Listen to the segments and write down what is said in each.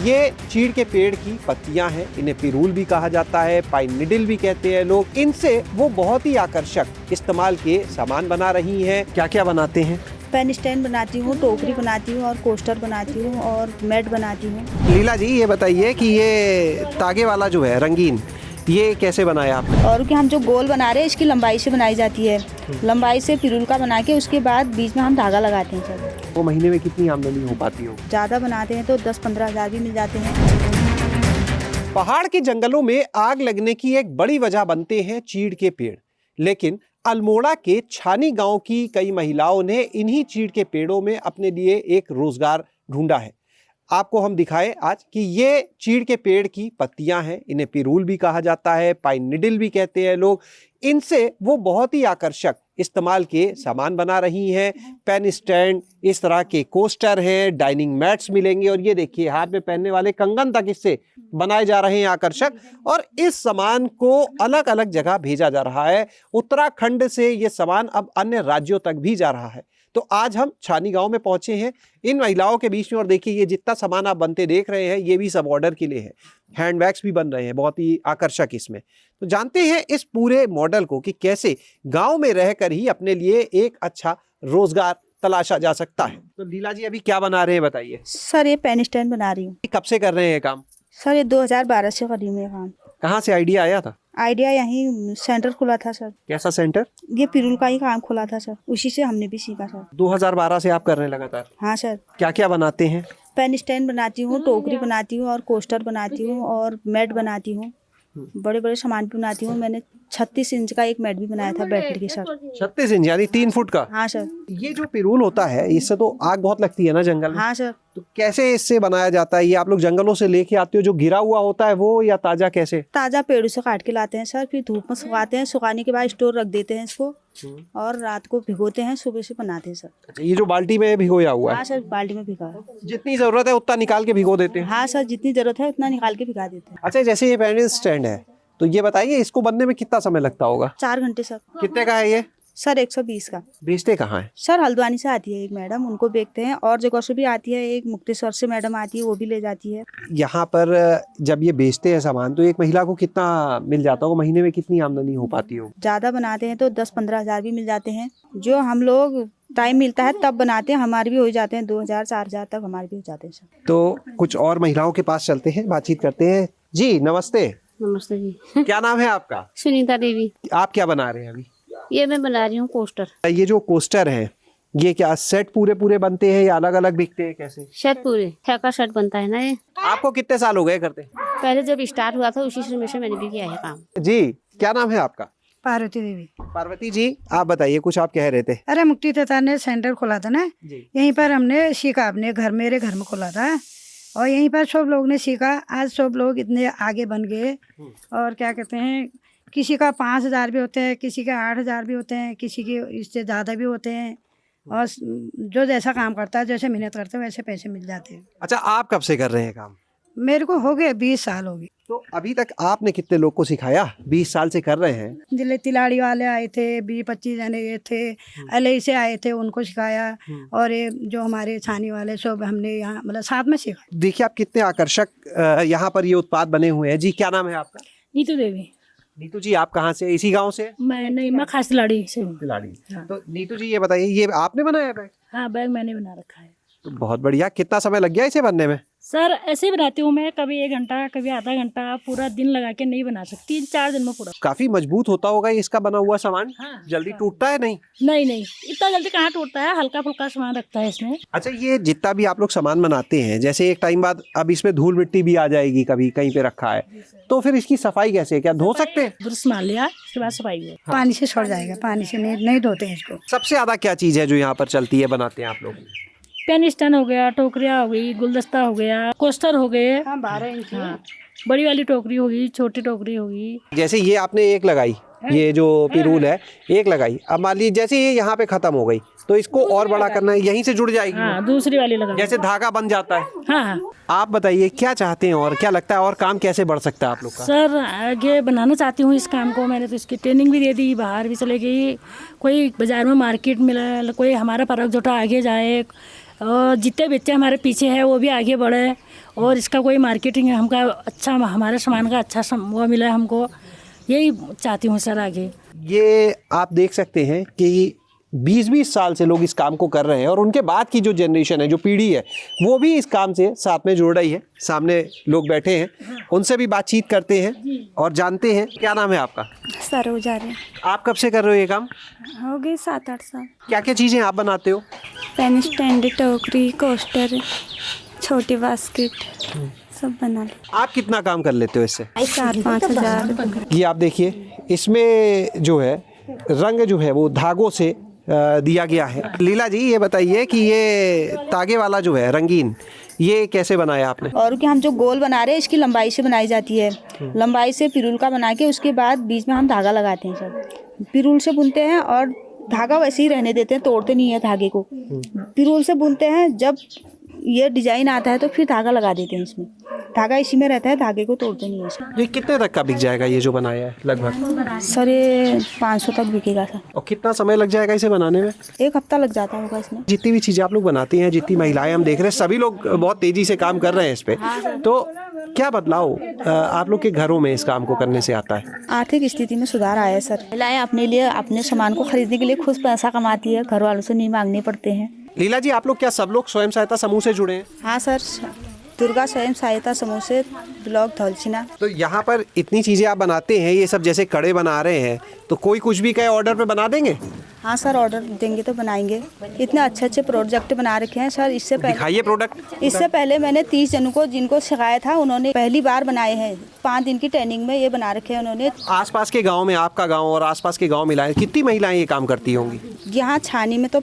ये चीड़ के पेड़ की पत्तियां हैं, इन्हें पिरूल भी कहा जाता है, पाइन निडल भी कहते हैं लोग। इनसे वो बहुत ही आकर्षक इस्तेमाल के सामान बना रही हैं। क्या क्या बनाते हैं? पेन स्टैंड बनाती हूँ, टोकरी बनाती हूँ और कोस्टर बनाती हूँ और मैट बनाती हूँ। लीला जी ये बताइए कि ये तागे वाला जो है रंगीन, ये कैसे बनाया आपने? और कि हम जो गोल बना रहे हैं इसकी लंबाई से बनाई जाती है। लंबाई से पिरूल का बना के उसके बाद बीच में हम धागा लगाते हैं सर। वो महीने में कितनी आमदनी हो पाती हो? ज़्यादा बनाते हैं तो 10-15 हज़ार भी मिल जाते हैं। पहाड़ के जंगलों में आग लगने की एक बड़ी वजह बनते हैं चीड़ के पेड़, लेकिन अल्मोड़ा के छानी गांव की कई महिलाओं ने इन्हीं चीड़ के पेड़ों में अपने लिए एक रोजगार ढूंढा है। आपको हम दिखाएं आज कि ये चीड़ के पेड़ की पत्तियां हैं, इन्हें पिरूल भी कहा जाता है, पाइन निडल भी कहते हैं लोग। इनसे वो बहुत ही आकर्षक इस्तेमाल के सामान बना रही हैं। पेन स्टैंड, इस तरह के कोस्टर हैं, डाइनिंग मैट्स मिलेंगे और ये देखिए हाथ में पहनने वाले कंगन तक इससे बनाए जा रहे हैं आकर्षक। और इस सामान को अलग अलग जगह भेजा जा रहा है। उत्तराखंड से ये सामान अब अन्य राज्यों तक भी जा रहा है। तो आज हम छानी गांव में पहुंचे हैं इन महिलाओं के बीच में और देखिए ये जितना सामान आप बनते देख रहे हैं ये भी सब ऑर्डर के लिए है। हैंडबैग्स भी बन रहे हैं बहुत ही आकर्षक इसमें। तो जानते हैं इस पूरे मॉडल को कि कैसे गांव में रहकर ही अपने लिए एक अच्छा रोजगार तलाशा जा सकता है। तो लीला जी अभी क्या बना रहे हैं बताइए? सर ये पेन स्टैंड बना रही हूँ। कब से कर रहे हैं काम? सर ये 2012 से कर रही हूँ ये काम। कहाँ से आइडिया आया था? आइडिया यहीं सेंटर खुला था सर। कैसा सेंटर? ये पिरूल का ही काम खुला था सर, उसी से हमने भी सीखा सर। 2012 से आप कर रहे हैं लगातार? हाँ सर। क्या क्या बनाते हैं? पेन स्टैंड बनाती हूँ, टोकरी बनाती हूँ और कोस्टर बनाती हूँ और मैट बनाती हूँ। बड़े बड़े सामान भी बनाती हूँ। मैंने 36 इंच का एक मैट भी बनाया था बैटरी के सर। 36 इंच यानी 3 फुट का? हाँ सर। ये जो पिरूल होता है इससे तो आग बहुत लगती है ना जंगल में? हाँ सर। तो कैसे इससे बनाया जाता है? ये आप लोग जंगलों से लेके आते हो जो गिरा हुआ होता है वो, या ताजा कैसे? ताजा पेड़ों से काट के लाते हैं सर, फिर धूप में सुखाते हैं, सुखाने के बाद स्टोर रख देते हैं इसको और रात को भिगोते हैं, सुबह से बनाते हैं सर। अच्छा, ये जो बाल्टी में भिगोया हुआ है? हाँ सर, बाल्टी में भिगा है। जितनी जरूरत है उतना निकाल के भिगो देते हैं? हाँ सर, जितनी जरूरत है उतना निकाल के भिगा देते हैं। अच्छा, जैसे ये पेन स्टैंड है तो ये बताइए इसको बनने में कितना समय लगता होगा? 4 घंटे सर। कितने का है ये? सर 120 का। बेचते कहाँ है? सर हल्द्वानी से आती है एक मैडम, उनको बेचते हैं, और जगह से भी आती है, एक मुक्तेश्वर से मैडम आती है वो भी ले जाती है। यहाँ पर जब ये बेचते हैं सामान तो एक महिला को कितना मिल जाता होगा? महीने में कितनी आमदनी हो पाती हो? ज्यादा बनाते हैं तो 10-15 हज़ार भी मिल जाते हैं। जो हम लोग टाइम मिलता है तब बनाते हैं, हमारे भी हो जाते हैं 2,000-4,000 तक हमारे भी हो जाते हैं सर। तो कुछ और महिलाओं के पास चलते हैं, बातचीत करते हैं। जी नमस्ते। नमस्ते जी। क्या नाम है आपका? सुनीता देवी। आप क्या बना रहे हैं अभी? ये मैं बना रही हूँ कोस्टर। ये जो कोस्टर है ये क्या सेट पूरे पूरे बनते हैं या अलग अलग बिकते हैं, कैसे? शर्ट पूरे 6 का शर्ट बनता है ना ये। आपको कितने साल हो गए करते? पहले जब स्टार्ट हुआ था उसी समय से मैंने भी किया है काम। जी क्या नाम है आपका? पार्वती देवी। पार्वती जी आप बताइए, कुछ आप कह रहे थे। अरे मुक्ति तथा ने सेंटर खोला था ना जी। यहीं पर हमने सीखा, अपने घर मेरे घर में खोला था और यहीं पर सब लोग ने सीखा। आज सब लोग इतने आगे बन गए और क्या कहते हैं, किसी का 5,000 भी होते हैं, किसी के 8,000 भी होते हैं, किसी के इससे ज़्यादा भी होते हैं और जो जैसा काम करता है, जैसे मेहनत करते हैं वैसे पैसे मिल जाते हैं। अच्छा, आप कब से कर रहे हैं काम? मेरे को हो गए 20 साल हो गए। तो अभी तक आपने कितने लोग को सिखाया? 20 साल से कर रहे हैं। जिले तिलाड़ी वाले आए थे, 20-25 जने ये थे, LA से आए थे, उनको सिखाया और ये जो हमारे छानी वाले सब हमने यहाँ मतलब साथ में सीखा। देखिए आप कितने आकर्षक यहाँ पर ये उत्पाद बने हुए हैं। जी क्या नाम है आपका? नीतू देवी। नीतू जी आप कहाँ से? इसी गांव से? मैं खास तिलाड़ी से हूँ। तिलाड़ी। तो नीतू जी ये बताइए, ये आपने बनाया बैग? हाँ, बैग मैंने बना रखा है। तो बहुत बढ़िया। कितना समय लग गया इसे बनने में? सर ऐसे ही बनाती हूँ मैं, कभी 1 घंटा कभी आधा घंटा, पूरा दिन लगा के नहीं बना सकती, 4 दिन में पूरा। काफी मजबूत होता होगा इसका बना हुआ सामान? हाँ, जल्दी टूटता है नहीं? नहीं इतना जल्दी कहाँ टूटता है, हल्का फुल्का सामान रखता है इसमें। अच्छा, ये जितना भी आप लोग सामान बनाते हैं, जैसे एक टाइम बाद अब इसमें धूल मिट्टी भी आ जाएगी, कभी कहीं पे रखा है तो फिर इसकी सफाई कैसे, क्या धो सकते हैं? ब्रश मार लिया, उसके बाद सफाई हुई। पानी से छोड़ जाएगा, पानी से नहीं धोते हैं इसको। सबसे ज्यादा क्या चीज है जो यहाँ पर चलती है, बनाते हैं आप लोग? पेन स्टैंड हो गया, टोकरिया हो गई, गुलदस्ता हो गया, कोस्टर हो गए। हाँ 12 इंच। हाँ, बड़ी वाली टोकरी होगी, छोटी टोकरी होगी। जैसे ये आपने एक लगाई, ये जो पिरूल है एक लगाई, अब मान लीजिए जैसे ये यहाँ पे खत्म हो गई तो इसको और बड़ा करना है, यहीं से जुड़ जाएगी? हाँ, दूसरी वाली लगा, जैसे धागा बन जाता है। हाँ। आप बताइए क्या चाहते हैं और क्या लगता है और काम कैसे बढ़ सकता है आप लोग का? सर आगे बनाना चाहती हूँ इस काम को। मैंने तो इसकी ट्रेनिंग भी दे दी, बाहर भी चले गई, कोई बाजार में मार्केट मिला, कोई हमारा प्रोडक्ट जो आगे जाए, और जितने बच्चे हमारे पीछे हैं वो भी आगे बढ़े और इसका कोई मार्केटिंग हमका अच्छा, हमारे सामान का अच्छा वो मिला हमको, यही चाहती हूँ सर आगे। ये आप देख सकते हैं कि 20-20 साल से लोग इस काम को कर रहे हैं और उनके बाद की जो जनरेशन है, जो पीढ़ी है, वो भी इस काम से साथ में जुड़ रही है। सामने लोग बैठे हैं, उनसे भी बातचीत करते हैं और जानते हैं। क्या नाम है आपका? सरोजा रे। आप कब से कर रहे हो ये काम? हो गए 7-8 साल। क्या क्या चीज़ें आप बनाते हो? पेन स्टैंड, टोकरी, कोस्टर, छोटी बास्केट सब बना ले। आप कितना काम कर लेते हो इससे? 4-5 हज़ार। ये आप देखिए, इसमें जो है रंग जो है वो धागों से दिया गया है। लीला जी ये बताइए कि ये तागे वाला जो है रंगीन, ये कैसे बनाया आपने? और कि हम जो गोल बना रहे हैं इसकी लंबाई से बनाई जाती है। लंबाई से पिरुल का बना के उसके बाद बीच में हम धागा लगाते हैं। सब पिरुल से बुनते हैं और धागा वैसे ही रहने देते हैं, तोड़ते नहीं है धागे को। पिरुल से बुनते हैं, जब ये डिजाइन आता है तो फिर धागा लगा देते हैं इसमें। धागा इसी में रहता है, धागे को तोड़ते नहीं है इसमें। ये कितने तक का बिक जाएगा ये जो बनाया है लगभग? सर ये 500 तक बिकेगा सर। और कितना समय लग जाएगा इसे बनाने में? 1 हफ्ता लग जाता होगा इसमें। जितनी भी चीज़ें आप लोग बनाती हैं, जितनी महिलाएं हम देख रहे हैं, सभी लोग बहुत तेजी से काम कर रहे हैं इस पे। तो क्या बदलाव आप लोग के घरों में इस काम को करने से आता है? आर्थिक स्थिति में सुधार आया है सर। महिलाएं अपने लिए, अपने सामान को खरीदने के लिए खुद पैसा कमाती है, घर वालों से नहीं मांगने पड़ते हैं। लीला जी, आप लोग क्या सब लोग स्वयं सहायता समूह से जुड़े हैं? हाँ सर, दुर्गा स्वयं सहायता समूह से ब्लॉक धौलछिना। तो यहाँ पर इतनी चीज़ें आप बनाते हैं, ये सब जैसे कड़े बना रहे हैं, तो कोई कुछ भी कहे ऑर्डर पे बना देंगे? हाँ सर, ऑर्डर देंगे तो बनाएंगे। इतने अच्छे अच्छे प्रोजेक्ट बना रखे हैं सर। इससे दिखाइए प्रोडक्ट। इससे पहले मैंने 30 जनों को जिनको सिखाया था, उन्होंने पहली बार बनाए हैं। 5 दिन की ट्रेनिंग में ये बना रखे हैं उन्होंने। आसपास के गांव में, आपका गांव और आसपास के गांव मिलाए, कितनी महिलाएं ये काम करती होंगी? यहाँ छानी में तो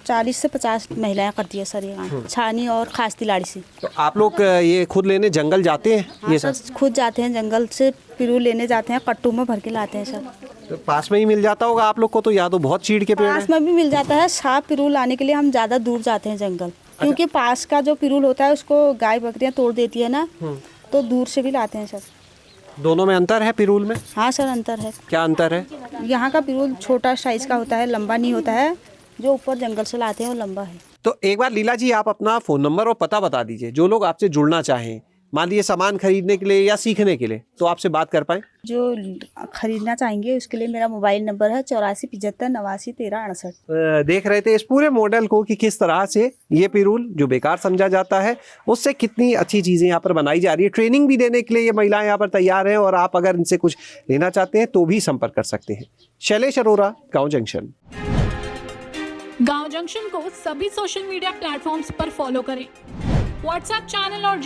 40 से 50 महिलाएं करती है सर यहाँ, छानी और खास तिलाड़ी से। तो आप लोग ये खुद लेने जंगल जाते हैं? हाँ ये सर, सब खुद जाते हैं जंगल से, पिरूल लेने जाते हैं, कट्टू में भर के लाते हैं सर। तो पास में ही मिल जाता होगा आप लोग को, तो या तो बहुत चीड़ के पेड़ पास हैं। में भी मिल जाता है। साफ पिरूल लाने के लिए हम ज़्यादा दूर जाते हैं जंगल, क्योंकि पास का जो पिरूल होता है उसको गाय बकरियाँ तोड़ देती है ना, तो दूर से भी लाते हैं सर। दोनों में अंतर है पिरूल में? हाँ सर, अंतर है। क्या अंतर है? यहाँ का पिरूल छोटा साइज का होता है, लंबा नहीं होता है। जो ऊपर जंगल से लाते हैं वो लंबा है। तो एक बार लीला जी आप अपना फ़ोन नंबर और पता बता दीजिए, जो लोग आपसे जुड़ना चाहें, मान लीजिए सामान खरीदने के लिए या सीखने के लिए, तो आपसे बात कर पाएँ। जो खरीदना चाहेंगे उसके लिए मेरा मोबाइल नंबर है 8475891368। देख रहे थे इस पूरे मॉडल को कि किस तरह से ये पिरूल जो बेकार समझा जाता है, उससे कितनी अच्छी चीज़ें यहाँ पर बनाई जा रही है। ट्रेनिंग भी देने के लिए ये महिलाएं यहाँ पर तैयार हैं और आप अगर इनसे कुछ लेना चाहते हैं तो भी संपर्क कर सकते हैं। शैलेश अरोरा, गाँव जंक्शन। गांव जंक्शन को सभी सोशल मीडिया प्लेटफॉर्म्स पर फॉलो करें। व्हाट्सएप चैनल और